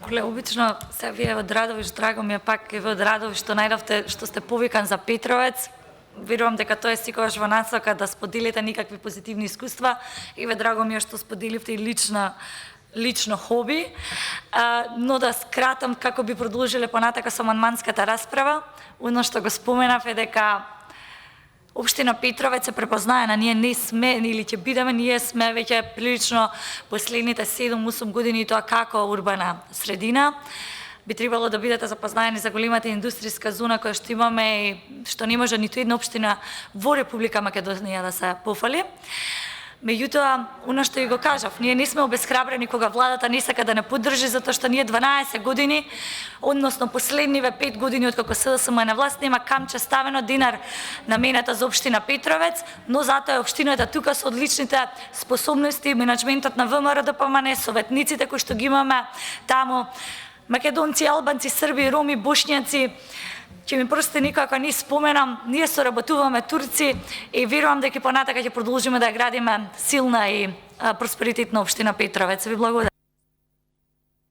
Коле, обично се вие од Радовиш, драго ми е пак и вие од Радовиш што најдовте што сте повикан за Петровец. Верувам дека тоа е секогаш во насока да споделите никакви позитивни искуства и ве драго ми е што споделивте и лично хоби, но да скратам како би продолжиле понатака со амандманската расправа. Оно што го споменав е дека Општина Петровец се препознаена, ние не сме или ќе бидеме, ние сме веќе прилично последните 7-8 години тоа како урбана средина. Би требало да бидете запознаени за големата индустријска зона која што имаме и што не може ниту една општина во Република Македонија да се пофали. Меѓутоа, оно што и го кажав, ние не сме обесхрабрени кога владата не сака да не поддржи, затоа што ние 12 години, односно последниве 5 години откако СДСМ е на власт, нема камче ставено динар наменета за општина Петровец, но затоа е општината тука со одличните способности, менаџментот на ВМРО ДПМН, советниците кои што ги имаме таму, македонци, албанци, срби, роми, бошњаци. Ќе ми простите никако не споменам, ние соработуваме турци и верувам дека понатака ќе продолжиме да ја градиме силна и просперитетна општина Петровец. Ви благодарам.